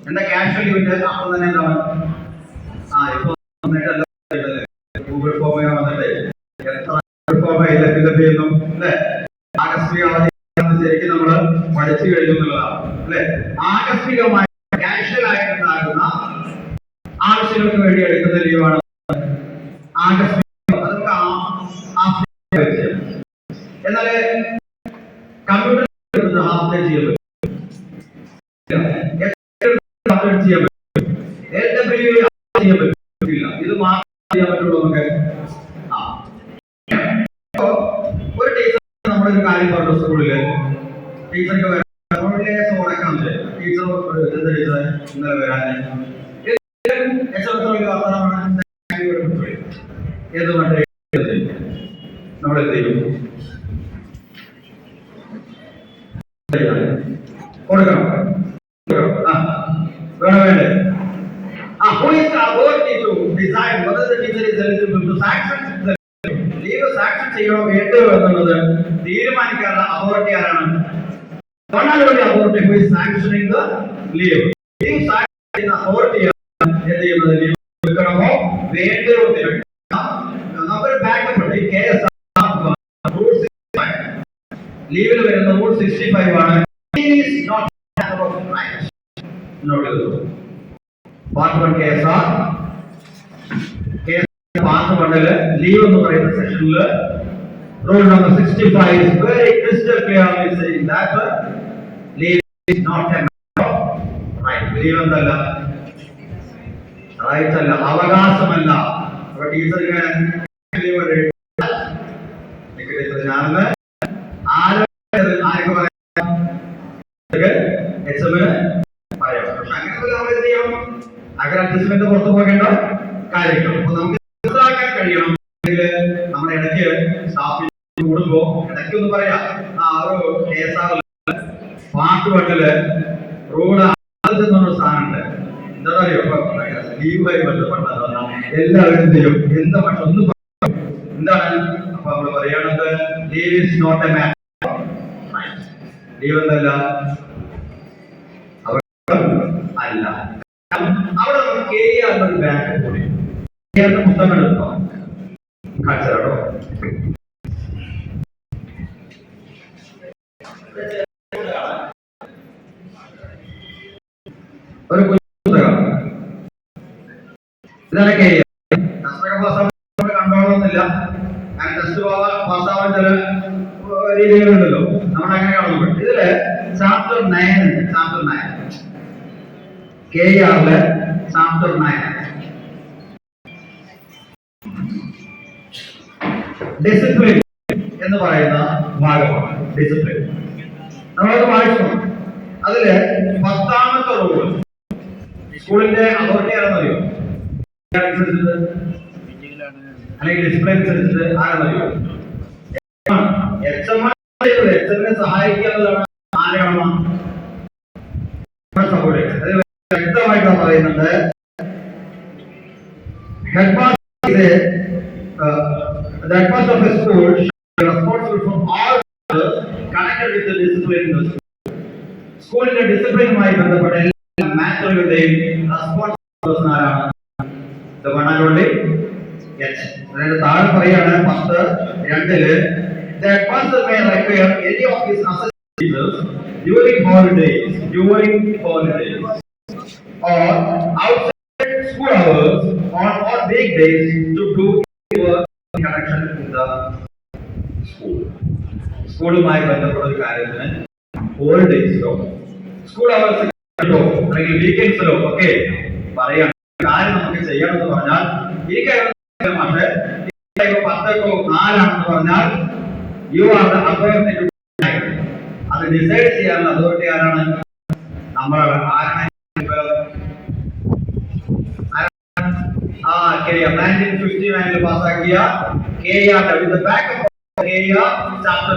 എന്താ cash limit? അപ്പൊ തന്നെ എന്താണ് ഇപ്പൊ ഗൂഗിൾ ഫോം വന്നിട്ട് എത്ര ഫോം ഫില്ലപ്പ് ചെയ്യുന്നു അല്ലെ? ആകസ്മിക അവധി ശരിക്കും നമ്മൾ പഠിച്ചു കഴിഞ്ഞു എന്നുള്ളതാണ് അല്ലെ? ആകസ്മികമായ ക്യാഷ്വൽ ആയിട്ടുണ്ടാകുന്ന ആവശ്യങ്ങൾക്ക് വേണ്ടി എടുക്കുന്ന ലീവാണ് ആകസ്മിക. എന്നാല് കമ്പ്യൂട്ടർ ഹാഫ് ഡേ ചെയ്യാൻ പറ്റില്ല. ഇത് മാത്രം ചെയ്യാൻ പറ്റുള്ളൂ നമുക്ക്. ഒരു ടീച്ചർ നമ്മളൊരു കാര്യം പറഞ്ഞു സ്കൂളില്, ടീച്ചർക്ക് ടീച്ചർ ഇന്നലെ വരാന് ഏത് മറ്റേ നമ്മളെന്ത് ചെയ്യും? കൊടുക്കണം. വേണം വേണ്ടേ? Who is the authority to decide whether the teacher is eligible to sanction the leave? Sanction ചെയ്യണോ വേണ്ടോ എന്നുള്ളത് തീരുമാനിക്കാനുള്ള അതോറിറ്റി ആരാണ്? Authority. Who is sanctioning the leave? Leave sanction authority എന്ത് ചെയ്യുന്നത്? ലീവ് എടുക്കണമോ വേണ്ടയോ? നമുക്കൊരു ബാക്കപ്പ് ഉണ്ട്. KS ലീവിൽ വരുന്ന റൂൾ 65 ആണ്. പാർട്ട് 1 KSR പാർട്ട് 1 ലീവ് എന്ന് പറയുന്ന സെക്ഷനിൽ rule number 65 is very crystal clearly saying that leave is not a matter of right. Leave എന്തല്ല? റൈറ്റ് അല്ല, അവകാശമല്ല. അപ്പൊ ടീച്ചർക്ക് ഞാനെന്ന് ആർക്ക് പറയാം? HM പറയാം. പക്ഷെ അങ്ങനെ നമ്മൾ എന്ത് ചെയ്യണം? അങ്ങനെ അഡ്ജസ്റ്റ്മെന്റ് പുറത്തു പോകേണ്ട കാര്യങ്ങൾ. അപ്പൊ നമുക്ക് മനസ്സിലാക്കാൻ കഴിയണം. നമ്മുടെ ഇടയ്ക്ക് സ്റ്റാഫിന് കൂടുമ്പോ ഇടയ്ക്ക് ഒന്ന് പറയാം, ഒരു KSR പാർട്ട് 1 റൂൾ എന്നുള്ള സാധനമുണ്ട്. എന്താ അറിയോ? ലീവുമായി ബന്ധപ്പെട്ട എല്ലാവരും ചെയ്യും. എന്താ പക്ഷെ ഒന്ന് എന്താണ്? അപ്പൊ നമ്മൾ പറയണത് leave is not a matter. Leave എന്നല്ല, അല്ല. അവിടെ നമുക്ക് KR ബാക്ക് കൂടി പുസ്തകം എടുത്തോ കാണിച്ചാലോ? ഒരു പുസ്തകം ഇതാണ് KR. കണ്ടോളന്നില്ല. കാരണം ടെസ്റ്റ് പാസ്സാവാൻ ചില രീതികളുണ്ടല്ലോ, നമ്മൾ അങ്ങനെ കാണുന്നു. ഇതില് ചാപ്റ്റർ 9 ഉണ്ട്. ചാപ്റ്റർ 9 KR ചാപ്റ്റർ 9 ഡിസിപ്ലിൻ എന്ന് പറയുന്ന ഭാഗമാണ്. ഡിസിപ്ലിൻ നമ്മളത് വായിച്ചു. അതില് 10ാമത്തെ റൂൾ സ്കൂളിന്റെ അതോറിറ്റി ആണെന്നറിയോ? അല്ലെങ്കിൽ ഡിസിപ്ലിൻ അനുസരിച്ചിട്ട് ആരെന്നറിയോ? HMനെ സഹായിക്കുന്നതാണ് ആരാണ്? വ്യക്തമായിട്ട് പറയുന്നുണ്ട്. Head master of a school is responsible for all matters connected with the discipline in the school. സ്കൂളിന്റെ ഡിസിപ്ലിനുമായി ബന്ധപ്പെട്ട എല്ലാ മാറ്ററുകളുടെയും റെസ്പോൺസിബിലിറ്റി ആരാണ്? The one and only H. അതായത് താഴെ പറയാണ് 10(2) The headmaster may require any of his assistants during holidays or outside school hours on weekdays to do work in connection with the school. സ്കൂളുമായി ബന്ധപ്പെട്ട ഒരു കാര്യത്തിന് ഹോളിഡേയ്സിലോ സ്കൂൾ അവേഴ്സിലോ അല്ലെങ്കിൽ വീക്കെൻഡ്സിലോ ഒക്കെ പറയാൻ കാര്യം നമുക്ക് ചെയ്യണമെന്ന് പറഞ്ഞാൽ ഈ കാര്യം 10:4 പറഞ്ഞാൽ you are the authority to decide. അത് ഡിസൈഡ് ചെയ്യാനുള്ള അതോറിറ്റി ആരാണ്? നമ്മളാണ്. ആരാണ്? 1959 പാസ്സാക്കിയ KR with the backup of KR chapter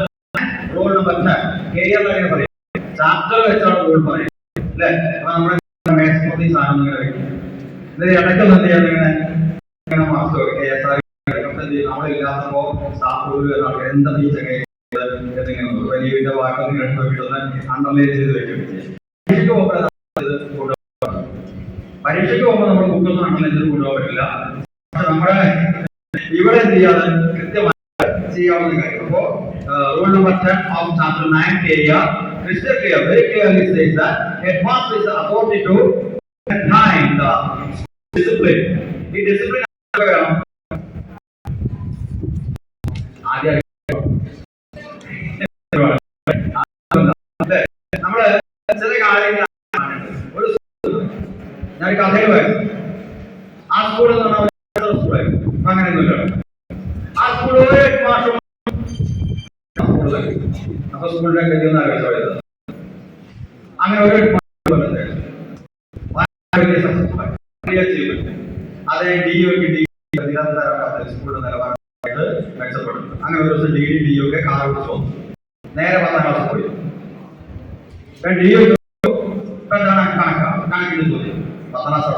rule number 10. KR അങ്ങനെ പറയും, ചാപ്റ്റർ വെച്ചാണ് റൂൾ പറയും അല്ലേ? അപ്പൊ നമ്മുടെ മാത്സ് സാധനം ഇങ്ങനെ വെക്കും. ഇത് ഇടയ്ക്കൊന്നും എന്ത് ചെയ്യാൻ ഇങ്ങനെ മാർക്സ് KSR നമ്മളില്ലാത്തപ്പോ സ്റ്റാഫ് എന്താ ടീച്ചർ വലിയ വാക്കൊന്നും എടുത്ത് വെക്കുന്നത് അണ്ടർലൈൻ ചെയ്ത് വെക്കും. പരീക്ഷയ്ക്ക് പോകുമ്പോൾ നമ്മൾ ബുക്കൊന്നും അണ്ടർലൈൻ കൊണ്ടുപോകാൻ പറ്റില്ല. പക്ഷെ നമ്മുടെ ഇവിടെ എന്ത് ചെയ്യാതെ കൃത്യമായി ചെയ്യാവുന്ന കാര്യം. അപ്പോ rule number 10 of chapter 9 area crystal clear, very clearly says that headmaster is the authority to maintain the discipline. ഈ ഡിസിപ്ലിൻ വേണം ആദ്യം നമ്മള് ചില കാര്യങ്ങൾ ഒരു ഞാൻ കഥയിൽ വായിച്ചു. ആ സ്കൂളിൽ നിന്ന് സ്കൂളായിരുന്നു, അങ്ങനെയൊന്നുമില്ല. ആ സ്കൂൾ ഒരു 8 മാസം അപ്പൊ സ്കൂളിന്റെ ഗതിയൊന്നും ആലോചിച്ചത് അങ്ങനെ ഒരു 8 മാസം അതേ ഡിഒക്ക് നിരന്തരം സ്കൂളിന്റെ നിലവാരമായിട്ട് മെച്ചപ്പെടും. അങ്ങനെ ഒരു ദിവസം ഡി ഒക്കെ കാർ ഓടിച്ചു നേരെ 10ാം ക്ലാസ് പോയി. ഡിഒ എന്താണ് കണക്കിന് തോന്നി 10ാം ക്ലാസ്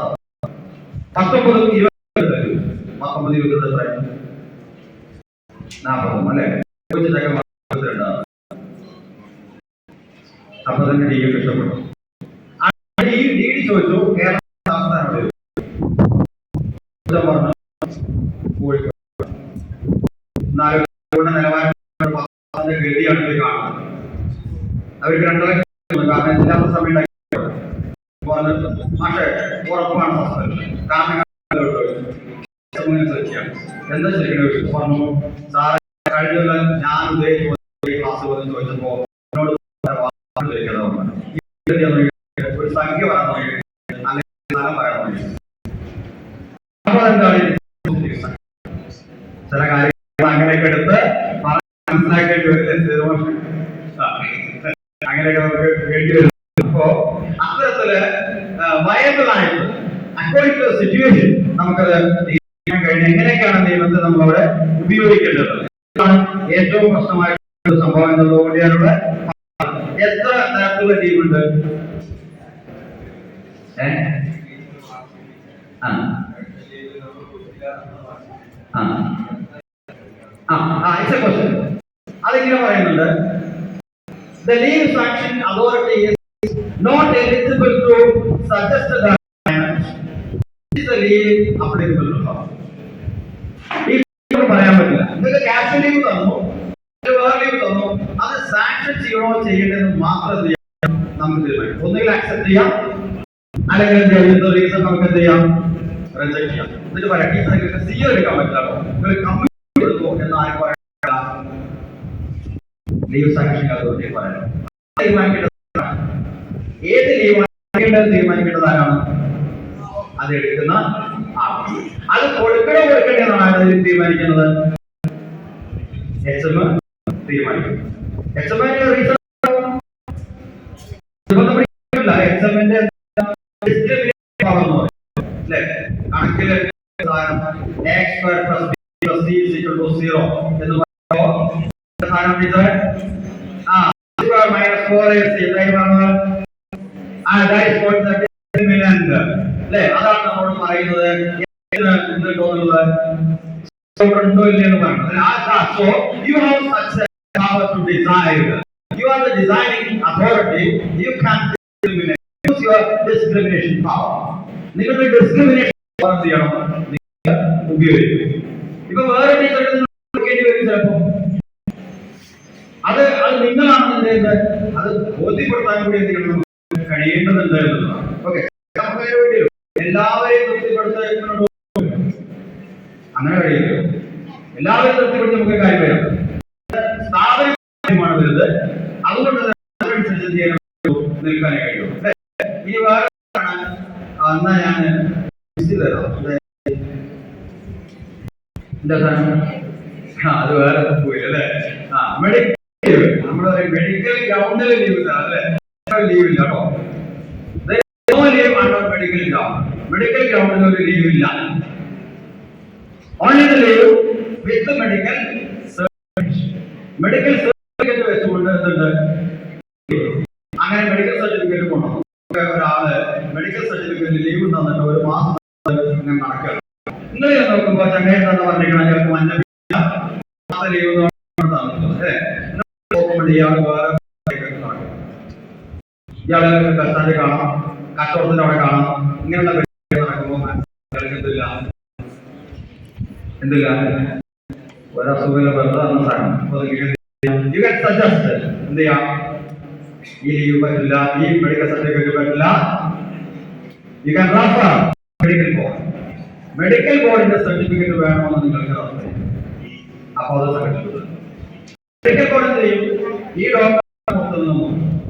19 20 40 അല്ലെ അപ്പൊ തന്നെ ഡി ഇഷ്ടപ്പെട്ടു. ഡി ചോദിച്ചു കേരള സംസ്ഥാനം കോഴിക്കോട്. നിലവാരം ഗതിയാണ് ഇത് കാണുന്നത്. അവർക്ക് 2 ലക്ഷം കാരണം ഇല്ലാത്ത സമയം പക്ഷേ ഉറപ്പാണ് കാരണം എന്താ ശരിക്കും പറഞ്ഞു സാറ് കഴിഞ്ഞ ഞാൻ ഉദ്ദേശിച്ച ക്ലാസ് പോലും ചോദിച്ചപ്പോ എന്നോട് ഒരു സംഖ്യ പറയാൻ തുടങ്ങി, അല്ലെങ്കിൽ സ്ഥലം പറയാൻ തുടങ്ങി. അപ്പൊ എന്താണ് ചില കാര്യങ്ങൾ അങ്ങനെയൊക്കെ എടുത്ത് മനസ്സിലാക്കേണ്ടി വരും, അങ്ങനെയൊക്കെ നമുക്ക് വേണ്ടി വരും. അപ്പോ അത്തരത്തില് വയബിളായിട്ട് അക്കോർഡിംഗ് ടു സിറ്റുവേഷൻ നമുക്കത് കഴിഞ്ഞ് എങ്ങനെയൊക്കെയാണ് ദൈവത്തെ നമ്മളവിടെ ഉപയോഗിക്കേണ്ടത് ഏറ്റവും പ്രശ്നമായ സംഭവം എന്നുള്ളത് ഞാനിവിടെ എത്ര തരത്തിലുള്ള ടീമുണ്ട്? അതെങ്ങനെ പറയുന്നുണ്ട്? The leave sanction authority is not eligible to suggest the is the leave applicable to her. പറയാൻ പറ്റില്ല. നിങ്ങൾക്ക് ക്യാഷ് ലീവ് തന്നു, വേറെ ലീവ് തന്നു, അത് സാങ്ഷൻ ചെയ്യണോ ചെയ്യേണ്ടതെന്ന് മാത്രം നമുക്ക് തീരുമാനിക്കാം. ഒന്നുകിൽ അക്സെപ്റ്റ് ചെയ്യാം, അല്ലെങ്കിൽ റീസൺ നമുക്ക് എന്ത് ചെയ്യാം, റിജക്ട് ചെയ്യാം. എന്നിട്ട് പറയാം ടീച്ചർ നിങ്ങൾക്ക് സി എടുക്കാൻ പറ്റില്ല, നിങ്ങൾ കമ്മ്യൂണിറ്റി എടുത്തു എന്ന് ആരും പറയാം. ലീവ് സാങ്ഷൻ അതോറിറ്റി പറയണം. തീരുമാനിക്കേണ്ടത് ഏത് ലീവ് തീരുമാനിക്കേണ്ടത് ആരാണ്? അത് എടുക്കുന്ന ആളാണ്. അത് കൊടുക്കണോ കൊടുക്കേണ്ടതാണ് തീരുമാനിക്കുന്നത് HM തീരുമാനിക്കും. HMന്റെ റീസൺ HMന്റെ അല്ലേ കണക്കില് x² + b + c = 0 എന്ന് പറയുമ്പോൾ സാധനം ടീച്ചറെ -4ac എന്തായി പറഞ്ഞത് അല്ലേ? അതാണ് നമ്മൾ പറയുന്നത്. ഉണ്ടോ ഇല്ലെന്ന് പറയുന്നത്. So you have such a power to decide. You are the deciding authority. You can discriminate. Use your discrimination power. നിങ്ങളുടെ ഡിസ്ക്രിമിനേഷൻ പവർ എന്ത് ചെയ്യണം? നിങ്ങൾ ഉപയോഗിക്കും. ഇപ്പൊ വേറെ ടീച്ചർക്ക് കേണ്ടി വരും ചിലപ്പോ. അത് നിങ്ങളാണ് എന്ത് അത് ബോധ്യപ്പെടുത്താൻ കൂടി എന്ത് ചെയ്യണം കഴിയേണ്ടതുണ്ട് എന്നുള്ളതാണ്. ഓക്കെ, എല്ലാവരെയും തൃപ്തിപ്പെടുത്താൻ അങ്ങനെ കഴിയില്ല. എല്ലാവരെയും തൃപ്തിപ്പെടുത്തി നമുക്ക് കാര്യം വരാം. സ്ഥാപനമാണ് വരുന്നത്, അതുകൊണ്ട് അതിനനുസരിച്ച് ചെയ്യാൻ നിൽക്കാനേ കഴിയും. ഇനി വേറെ എന്നാ ഞാൻ തരാം എന്താ സാധനം അത് വേറെ പോയില്ലേ? മെഡിക്കൽ നമ്മുടെ മെഡിക്കൽ ഗ്രൗണ്ടിൽ ലീവ് തരാം അല്ലെ? ലീവ് ഇല്ല കേട്ടോ. ലീവ് ആണ് മെഡിക്കൽ ഗ്രൗണ്ട്. മെഡിക്കൽ ഗ്രൗണ്ടിൽ ഒരു ലീവ് ഇല്ല. Only the leave with medical certificate. Medical certificate വെച്ചുകൊണ്ട് എന്തുണ്ട്? അങ്ങനെ മെഡിക്കൽ സർട്ടിഫിക്കറ്റ് കൊണ്ടുവന്നു. ഒരാള് മെഡിക്കൽ സർട്ടിഫിക്കറ്റ് ലീവ് തന്നിട്ട് ഒരു മാസം നടക്കുകയാണ്. നിങ്ങൾ നോക്കുമ്പോൾ ചങ്ങയെന്ന് പറഞ്ഞിരിക്കണം ചിലപ്പോൾ മഞ്ഞ ലീവ് ഇയാള് ബസ് സ്റ്റാൻഡിൽ കാണാം, കച്ചവടത്തിന്റെ അവിടെ കാണാം, ഇങ്ങനെയുള്ള എന്തില്ല ഒരസുഖമില്ല വെറുതെ തന്ന സാധനം. You can suggest എന്ത് ചെയ്യാം, ഈ ലീവ് പറ്റില്ല, ഈ മെഡിക്കൽ സർട്ടിഫിക്കറ്റ് പറ്റില്ല. You can refer medical board. Medical ബോർഡിന്റെ സർട്ടിഫിക്കറ്റ് വേണമെന്ന് നിങ്ങൾക്ക് റഫർ. അപ്പോൾ അത് സർട്ടിഫിക്കറ്റ് മെഡിക്കൽ ബോർഡ് എന്ത് ചെയ്യും, ഈ ഡോക്ടർ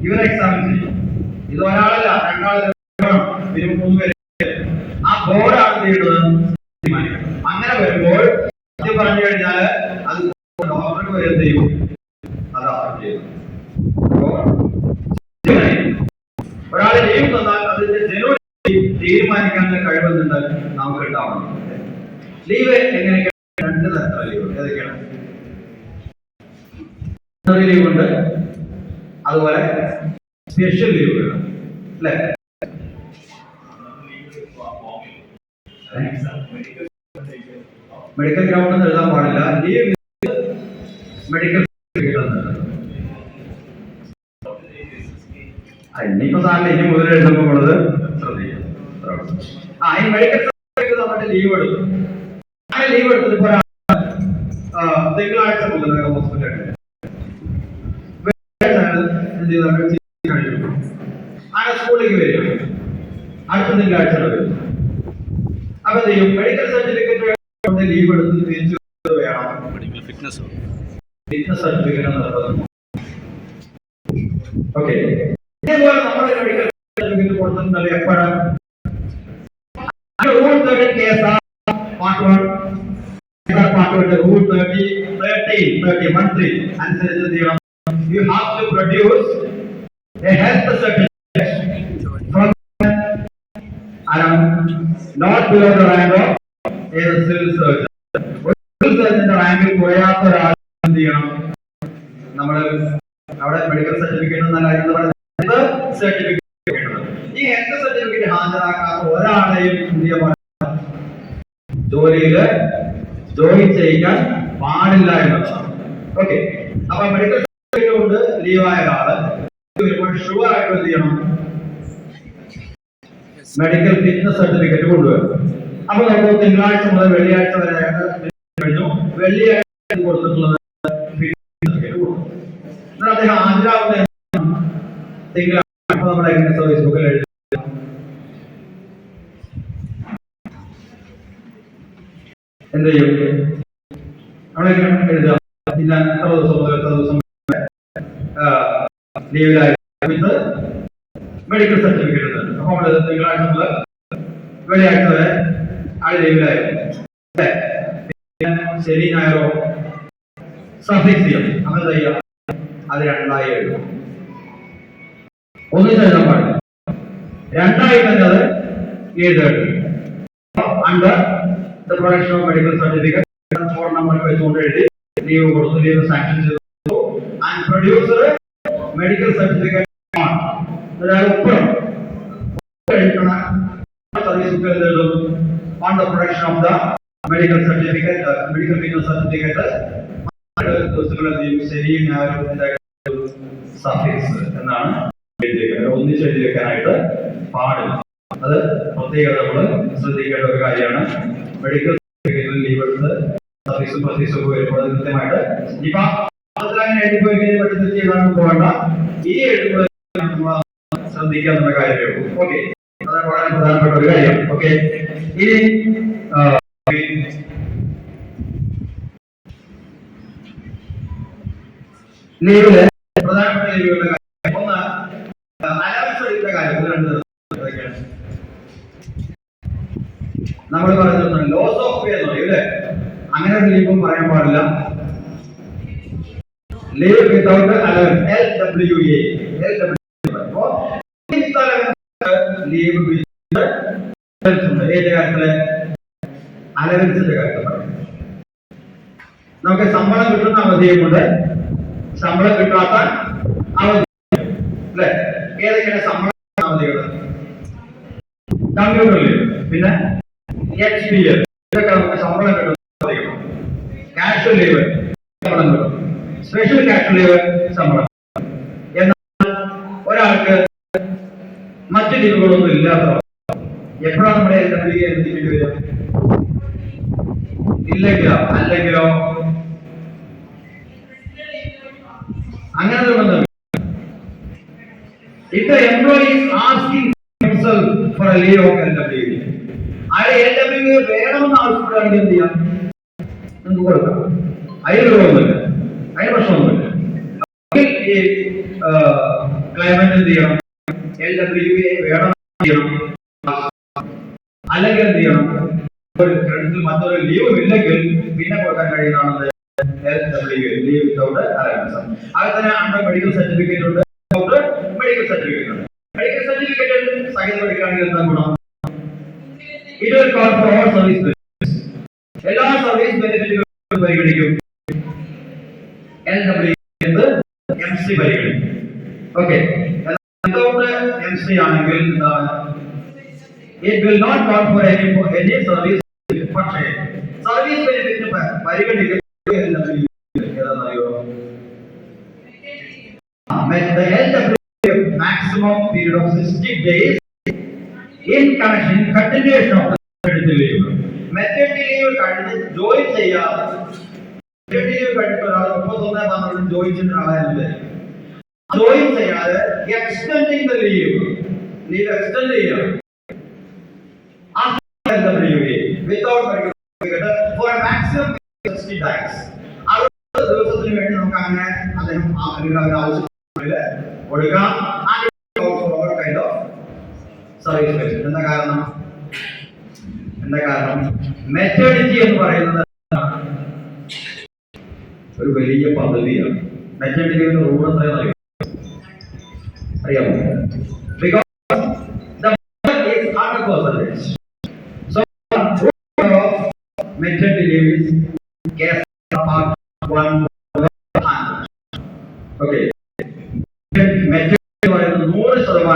ഇവരെ എക്സാമിൻ ചെയ്യും. ഇത് ഒരാളല്ല, രണ്ടാളല്ല, പിന്നെ 3 പേര്. ആ ബോർഡാണ് ചെയ്യുന്നത് തീരുമാനിക്കുന്നത്. അങ്ങനെ വരുമ്പോൾ സത്യം പറഞ്ഞു കഴിഞ്ഞാൽ അത് ഡോക്ടർക്ക് വരെ എന്ത് ചെയ്യും, അത് അഫക്ട് ചെയ്യും. ഒരാളെ ലീവ് തന്നാൽ അതിന്റെ ജനുവരി തീരുമാനിക്കാനുള്ള കഴിവെന്നുണ്ട് നമുക്ക് ഉണ്ടാവണം. ലീവ് എങ്ങനെയൊക്കെയാണ്? 2 തരത്തിലുള്ള ലീവ്. ഏതൊക്കെയാണ്? ലീവ് ഉണ്ട്, അതുപോലെ സ്പെഷ്യൽ ലീവുകൾ അല്ലെ. മെഡിക്കൽ ഗ്രൗണ്ട് എഴുതാൻ പാടില്ല. ലീവ് മെഡിക്കൽ ഇനിയിപ്പോ സാറിന് ഇനി മുതൽ എഴുതുമ്പോൾ ശ്രദ്ധിക്കും. ഈ മെഡിക്കൽ സർട്ടിഫിക്കറ്റ് നമ്മുടെ ലീവ് എടുക്കും. അങ്ങനെ ലീവ് എടുത്തത് ഇപ്പൊ തിങ്കളാഴ്ച മുതൽ ഹോസ്പിറ്റലിൽ അങ്ങനെ സ്കൂളിലേക്ക് വരിക. അടുത്ത തിങ്കളാഴ്ച വരും. അപ്പൊ എന്ത് ചെയ്യും, മെഡിക്കൽ സർട്ടിഫിക്കറ്റ് ലീവ് എടുത്ത് തിരിച്ചു വേണം. ഫിറ്റ്നസ് സർട്ടിഫിക്കറ്റ് നിർബന്ധം. ഓക്കെ, ഇതേപോലെ നമ്മൾ മെഡിക്കൽ സർട്ടിഫിക്കറ്റ് കൊടുത്തിട്ടുണ്ടല്ലോ എപ്പോഴാണ്? Rule 30 case part 1 rule 30 monthly അനുസരിച്ച് എന്ത് ചെയ്യണം, you have to produce a health certificate from not below the rank of a civil surgeon. റാങ്കിൽ കുറയാത്ത ഒരാൾ എന്ത് ചെയ്യണം, നമ്മൾ അവിടെ മെഡിക്കൽ സർട്ടിഫിക്കറ്റ് എന്നല്ല സർട്ടിഫിക്കറ്റ്. ഈ ഹെൽത്ത് സർട്ടിഫിക്കറ്റ് ഹാജരാക്കാത്ത ഒരാളെയും ജോലിയിൽ ജോയിൻ ചെയ്യാൻ പാടില്ല എന്നതാണ്. ഓക്കെ, അപ്പൊ മെഡിക്കൽ സർട്ടിഫിക്കറ്റ് കൊണ്ട് ലീവായ ഒരാള് ഷുവർ ആയിട്ട് എന്ത് ചെയ്യണം, മെഡിക്കൽ ഫിറ്റ്നസ് സർട്ടിഫിക്കറ്റ് കൊണ്ടുവരും. അപ്പൊ നമ്മൾ തിങ്കളാഴ്ച മുതൽ വെള്ളിയാഴ്ച വരെ കഴിഞ്ഞു. വെള്ളിയാഴ്ച കൊടുത്തിട്ടുള്ളത് സർട്ടിഫിക്കറ്റ് കൊടുക്കും. എന്നാൽ അദ്ദേഹം ഹാജരാകുന്ന തിങ്കളാഴ്ച നമ്മുടെ ഫേസ്ബുക്കിൽ എഴുതി എന്ത് ചെയ്യും, നമ്മളെങ്ങനെ എഴുതുക, ഇല്ല എത്ര ദിവസം മുതൽ എത്ര ദിവസം ലീവിലായി മെഡിക്കൽ സർട്ടിഫിക്കറ്റ്. അപ്പൊ നമ്മൾ തിങ്കളാഴ്ച മുതൽ വെള്ളിയാഴ്ച വരെ ആ ലീവിലായിരുന്നു. ശനി ഞായറോ സഫിക്സ് ചെയ്യും. അങ്ങനെ ചെയ്യാം, അത് 2 എഴുതും. ഒന്നിച്ച് എഴുതാൻ പാടില്ല, 2 തന്നെ അത് എഴുതേണ്ടത്. Under the production of medical certificate 4 number വെച്ചുകൊണ്ട് എഴുതി ലീവ് കൊടുത്തു, ലീവ് സാങ്ഷൻ ചെയ്തു. And producer medical certificate on the production of the medical certificate, medical fitness certificate. ശരിയും ഞാനും സഫിക്സ് എന്നാണ് ഒന്നിച്ച് എഴുതി വെക്കാനായിട്ട് പാടില്ല. അത് പ്രത്യേകം നമ്മൾ ശ്രദ്ധിക്കേണ്ട ഒരു കാര്യമാണ്. മെഡിക്കൽ സർട്ടിഫിക്കറ്റിൽ ലീവ് എടുത്ത് സഫിക്സും പ്രഫിക്സും ഒക്കെ വരുമ്പോൾ കൃത്യമായിട്ട് ഇപ്പൊ അങ്ങനെ എഴുതിപ്പോയി പെട്ടെന്ന് ചെയ്താൽ പോകണ്ട, ഈ എഴുതുമ്പോൾ ശ്രദ്ധിക്കാനുള്ള കാര്യമേ ഉള്ളൂ. ഓക്കെ, അത് വളരെ പ്രധാനപ്പെട്ട ഒരു കാര്യം. ഓക്കെ, ഇനി ലീവില് പ്രധാനപ്പെട്ട ലീവുകളുടെ കാര്യം. ഒന്ന് അനാവശ്യത്തിന്റെ കാര്യത്തിൽ 2 നമ്മൾ പറയുന്നത് ലോസ് ഓഫ് പേ എന്ന് പറയും അല്ലേ. അങ്ങനെ ഒരു ലീവും പറയാൻ പാടില്ല. Leave without allowance, LWA. Leave ഏത് കാര്യത്തില്? അലവൻസിന്റെ കാര്യത്തിൽ പറയും. നമുക്ക് ശമ്പളം കിട്ടുന്ന അവധിയുമുണ്ട്, ശമ്പളം കിട്ടാത്ത അവധി അല്ലെ. ഏതൊക്കെയാണ് ശമ്പളം അവധികൾ? കമ്പ്യൂട്ടർ ലീവ്, പിന്നെ HPL, ഇതൊക്കെ നമുക്ക് ശമ്പളം കിട്ടുന്ന അവധികളാണ്. കാഷ്വൽ ലീവ് ശമ്പളം കിട്ടും, സ്പെഷ്യൽ കാഷ്വൽ ലീവ് ശമ്പളം. എന്നാൽ ഒരാൾക്ക് മറ്റു ലീവുകളൊന്നും ഇല്ലാത്ത എപ്പോഴാണ് നമ്മുടെ LWA എത്തിക്കേണ്ടി വരിക? ഇല്ലെങ്കിലോ അല്ലെങ്കിലോ അങ്ങനെ നിർബന്ധം. If the employee is asking himself for a leave of LWA, അയാൾ LWA വേണമെന്ന് ആവശ്യപ്പെടുകയാണെങ്കിൽ എന്ത് ചെയ്യാം? നിങ്ങൾക്ക് കൊടുക്കാം. അതിന് കുഴപ്പമൊന്നുമില്ല, അതിന് പ്രശ്നമൊന്നുമില്ല. ക്ലൈമറ്റ് എന്ത് ചെയ്യണം? LWA വേണം ചെയ്യണം, അല്ലെങ്കിൽ എന്ത് ചെയ്യണം? ഒരു ക്രെഡിറ്റിൽ മറ്റൊരു ലീവ് ഇല്ലെങ്കിൽ പിന്നെ കൊടുക്കാൻ കഴിയുന്നതാണ് LWA, ലീവ് വിത്തൗട്ട് അലവൻസ്. അത് തന്നെ അണ്ടർ മെഡിക്കൽ സർട്ടിഫിക്കറ്റ് ഉണ്ട്, മെഡിക്കൽ സർട്ടിഫിക്കറ്റ് ഉണ്ട്. മെഡിക്കൽ സർട്ടിഫിക്കറ്റ് സഹിതം എടുക്കുകയാണെങ്കിൽ എന്താ ഗുണം? ഇത് ഒരു call for all service benefits, എല്ലാ സർവീസ് ബെനിഫിറ്റുകളും പരിഗണിക്കും. LWA എന്ന് MC പരിഗണിക്കും. ഓക്കെ, MC ആണെങ്കിൽ എന്താണ്? It will not count for any service. പക്ഷേ സർവീസ് ബെനിഫിറ്റിന് പരിഗണിക്കുന്നത് ഏതാണെന്നറിയോ? The LWA maximum period of 60 days in connection continuation of the maternity leave. Maternity leave കഴിഞ്ഞ് join ചെയ്യാതെ, maternity leave കഴിഞ്ഞിട്ട് ഒരാൾ 31-12 ജോയിൻ ചെയ്യുന്ന ആളായാലും ജോയിൻ ചെയ്യാതെ extending the leave extend ചെയ്യാം without medical certificate for a maximum 60 days. അറുപത് ദിവസത്തിന് വേണ്ടി നമുക്ക് അങ്ങനെ അദ്ദേഹം ആവശ്യമില്ല കൊടുക്കാം. Kind of service. എന്താ കാരണം? മെറ്റേണിറ്റി എന്ന് പറയുന്നത് ഒരു വലിയ പദ്ധതിയാണ്. മെറ്റേണിറ്റിയുടെ റൂൾ എത്രയാണ് അറിയാമോ? Because the mother is 100%. Maternity leave is case part 1. Okay. Maternity പറയുന്നത് 100%.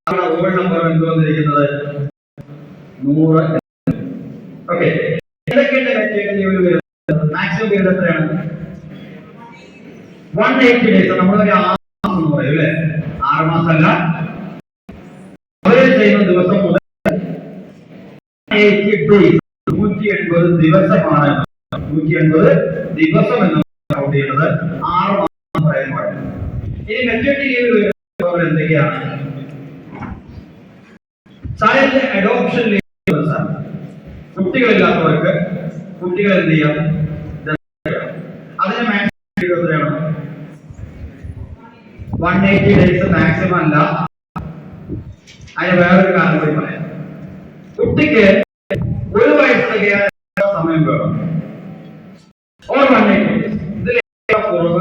ആണ് റൂൾ നമ്പർ എന്തുവന്നിരിക്കുന്നത്? 100. ഓക്കെ, എന്തൊക്കെയാണ് മെറ്റേണിറ്റി ലീവിൽ വരുന്നത്? മാക്സിമം പീരീഡ് എത്രയാണ്? 180 days. നമ്മൾ ഒരു 6 മാസം എന്ന് പറയും അല്ലേ? 6 മാസമല്ല, അവര് ചെയ്യുന്ന ദിവസം മുതൽ 180 days, 180 ദിവസമാണ്. 180 ദിവസം എന്ന് കൗണ്ട് ചെയ്യുന്നത് 6 മാസം പറയാൻ പാടില്ല. ഇനി മെറ്റേണിറ്റി ലീവ് വരുമ്പോൾ എന്തൊക്കെയാണ്? Child adoption leave. കുട്ടികളില്ലാത്തവർക്ക് കുട്ടികൾ എന്ത് ചെയ്യാം? അതിന് മാക്സിമം എത്രയാണ്? 180 days മാക്സിമം അല്ല. അതിന് വേറൊരു കാരണം കൂടി പറയാം. കുട്ടിക്ക് 1 വയസ്സ് തികയാൻ സമയം വേണം. Or 180 days. ഇതിലേറെ കുറവ്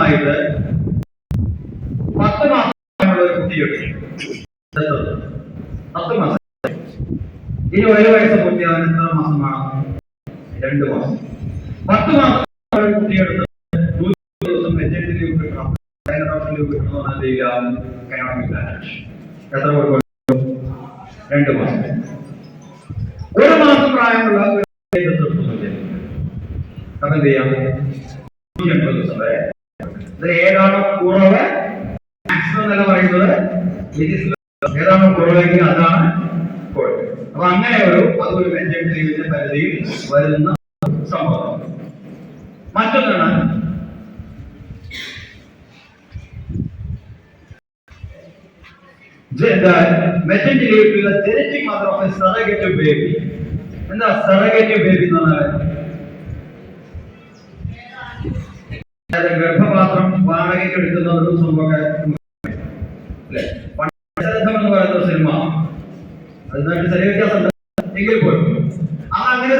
ആയിട്ട് 10 മാസമുള്ള ഒരു കുട്ടിയുണ്ട്. 10 മാസം. ഇനി 1 വയസ്സ് പൂർത്തിയാവാൻ എത്ര മാസം വേണം? 2 മാസം. 10 മാസം ഒരു കുട്ടിയെടുത്ത് 100 ദിവസം മെറ്റേണിറ്റി ലീവ് കിട്ടണം, അഡോപ്ഷൻ ലീവ് കിട്ടണമെന്ന് എന്തെയ്യാം? Cannot manage. എത്ര കൊടുക്കും? 2 മാസം. 1 മാസം പ്രായമുള്ള അപ്പൊ എന്ത് ചെയ്യാം? 180 ദിവസം വരെ. ഇത് ഏതാണോ കുറവ് മാക്സിമം എന്നല്ല പറയുന്നത്, ഏതാണോ കുറവെങ്കിൽ അതാണ് കുറവ്. അപ്പൊ അങ്ങനെ അതൊരു മെറ്റേണിറ്റി ലീവിന്റെ പരിധിയിൽ വരുന്ന സംഭവം. മറ്റൊന്നാണ് maternity leave to the genetic mother of a surrogate baby. എന്താ സറഗേറ്റ് ബേബി എന്ന് പറഞ്ഞാൽ? ഗർഭപാത്രം വാടകയ്ക്ക് എടുക്കുന്ന ഒരു സംഭവം അല്ലെ? എന്ന് പറയുന്ന സിനിമ, അതിനായിട്ട് ചെറിയ വ്യത്യാസം എങ്കിൽ പോലും അങ്ങനെ